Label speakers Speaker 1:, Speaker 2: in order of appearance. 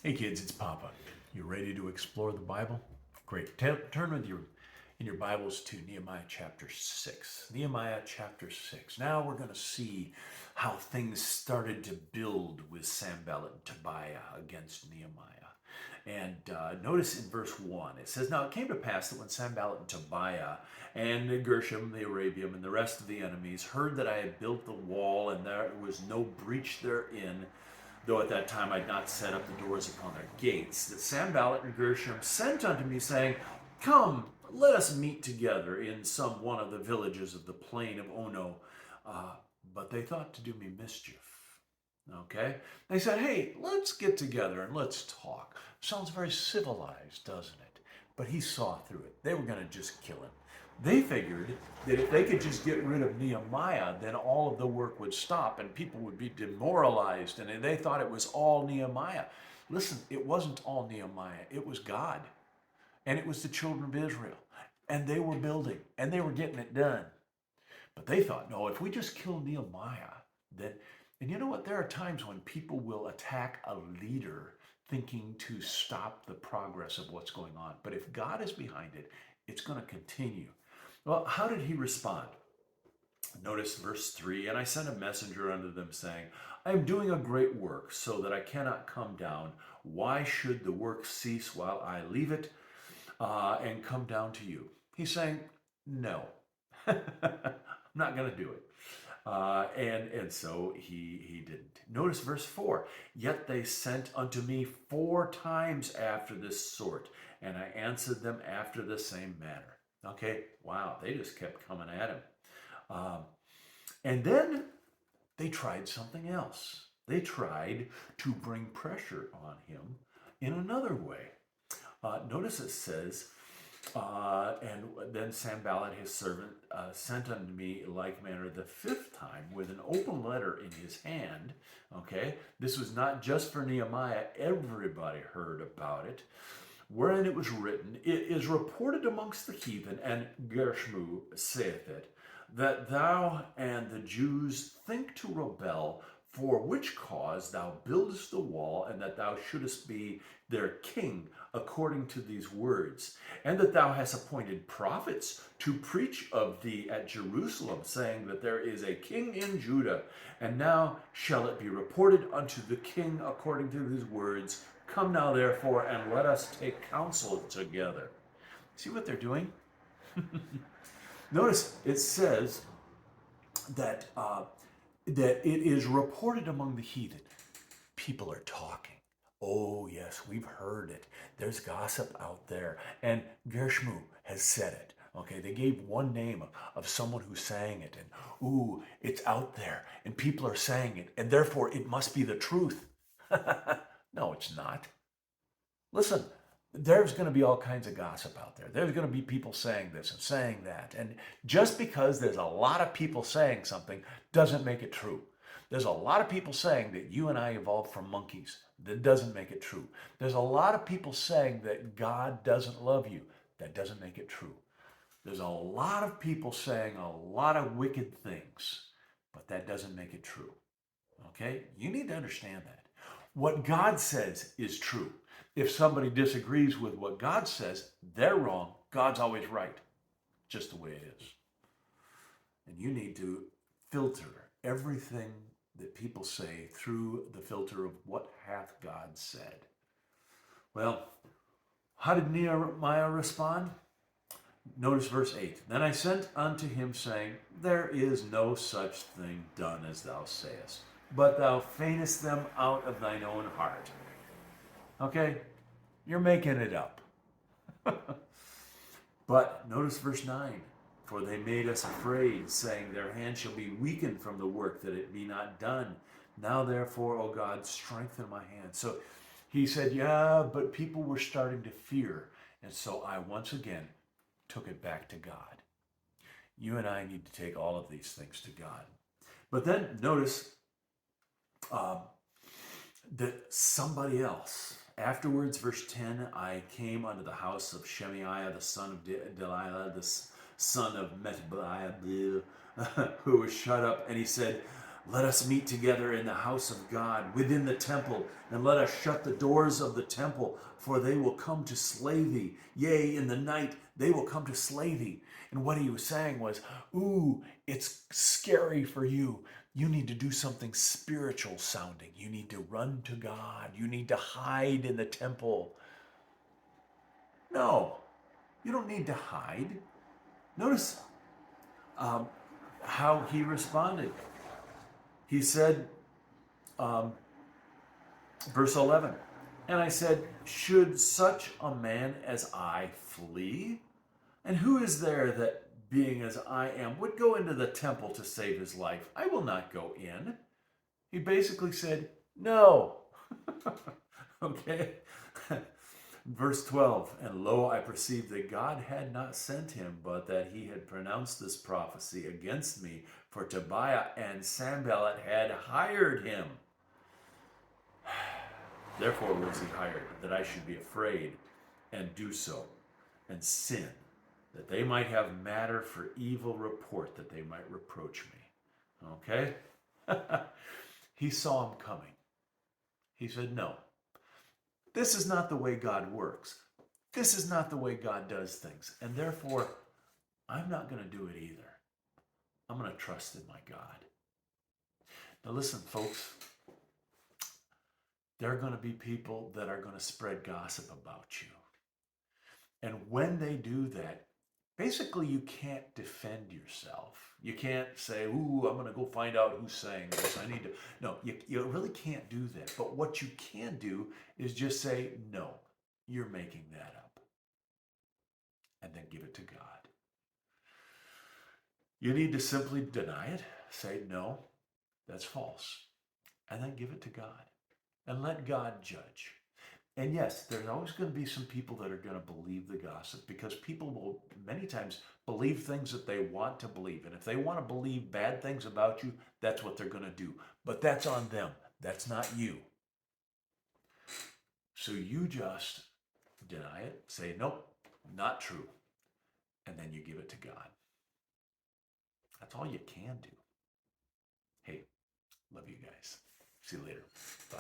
Speaker 1: Hey kids, it's Papa. You ready to explore the Bible? Great. Turn in your Bibles to Nehemiah chapter 6. Nehemiah chapter 6. Now we're going to see how things started to build with Sanballat and Tobiah against Nehemiah. And notice in verse 1, it says, Now it came to pass that when Sanballat and Tobiah and Gershom the Arabian and the rest of the enemies heard that I had built the wall and there was no breach therein, though at that time I'd not set up the doors upon their gates, that Sanballat and Gershom sent unto me, saying, Come, let us meet together in some one of the villages of the plain of Ono. Uh, but they thought to do me mischief. Okay? They said, Hey, let's get together and let's talk. Sounds very civilized, doesn't it? But he saw through it. They were going to just kill him. They figured that if they could just get rid of Nehemiah, then all of the work would stop and people would be demoralized. And they thought it was all Nehemiah. Listen, it wasn't all Nehemiah, it was God. And it was the children of Israel. And they were building and they were getting it done. But they thought, no, if we just kill Nehemiah, then, and you know what? There are times when people will attack a leader thinking to stop the progress of what's going on. But if God is behind it, it's going to continue. Well, how did he respond? Notice verse 3, And I sent a messenger unto them, saying, I am doing a great work, so that I cannot come down. Why should the work cease while I leave it and come down to you? He's saying, no, I'm not going to do it. And so he didn't. Notice verse 4, Yet they sent unto me 4 times after this sort, and I answered them after the same manner. Okay, wow, they just kept coming at him. Um, and then they tried something else. They tried to bring pressure on him in another way. Notice it says, and then Sanballat his servant sent unto me in like manner the 5th time with an open letter in his hand. Okay, this was not just for Nehemiah, everybody heard about it. Wherein it was written, It is reported amongst the heathen, and Gershmu saith it, that thou and the Jews think to rebel, for which cause thou buildest the wall, and that thou shouldest be their king according to these words, and that thou hast appointed prophets to preach of thee at Jerusalem, saying that there is a king in Judah, and now shall it be reported unto the king according to these words. Come now, therefore, and let us take counsel together. See what they're doing? Notice it says that that it is reported among the heathen. People are talking. Oh yes, we've heard it. There's gossip out there, and Gershmu has said it. Okay, they gave one name of someone who sang it, and ooh, it's out there, and people are saying it, and therefore it must be the truth. No, it's not. Listen, there's going to be all kinds of gossip out there. There's going to be people saying this and saying that. And just because there's a lot of people saying something doesn't make it true. There's a lot of people saying that you and I evolved from monkeys. That doesn't make it true. There's a lot of people saying that God doesn't love you. That doesn't make it true. There's a lot of people saying a lot of wicked things, but that doesn't make it true. Okay? You need to understand that. What God says is true. If somebody disagrees with what God says, they're wrong. God's always right. Just the way it is. And you need to filter everything that people say through the filter of what hath God said. Well, how did Nehemiah respond? Notice verse 8. Then I sent unto him, saying, There is no such thing done as thou sayest, but thou feignest them out of thine own heart. Okay? You're making it up. But notice verse 9. For they made us afraid, saying, Their hand shall be weakened from the work, that it be not done. Now therefore, O God, strengthen my hand. So he said, yeah, but people were starting to fear. And so I once again took it back to God. You and I need to take all of these things to God. But then notice that somebody else, afterwards, verse 10, I came unto the house of Shemaiah, the son of Delilah, the son of Metabiah, who was shut up, and he said, Let us meet together in the house of God, within the temple, and let us shut the doors of the temple, for they will come to slay thee. Yea, in the night they will come to slay thee. And what he was saying was, ooh, it's scary for you. You need to do something spiritual sounding. You need to run to God. You need to hide in the temple. No, you don't need to hide. Notice how he responded. He said, verse 11, and I said, should such a man as I flee? And who is there that, being as I am, would go into the temple to save his life? I will not go in. He basically said, no. Okay? Verse 12, and lo, I perceived that God had not sent him, but that he had pronounced this prophecy against me, for Tobiah and Sanballat had hired him. Therefore was he hired, that I should be afraid and do so, and sin, that they might have matter for evil report, that they might reproach me. Okay? He saw him coming. He said, no, this is not the way God works. This is not the way God does things. And therefore, I'm not going to do it either. I'm going to trust in my God. Now listen, folks, there are going to be people that are going to spread gossip about you. And when they do that, basically you can't defend yourself. You can't say, ooh, I'm going to go find out who's saying this. I need to. No, you really can't do that. But what you can do is just say, no, you're making that up. And then give it to God. You need to simply deny it. Say, no, that's false. And then give it to God. And let God judge. And yes, there's always going to be some people that are going to believe the gossip, because people will many times believe things that they want to believe. And if they want to believe bad things about you, that's what they're going to do. But that's on them. That's not you. So you just deny it, say, nope, not true. And then you give it to God. That's all you can do. Hey, love you guys. See you later. Bye.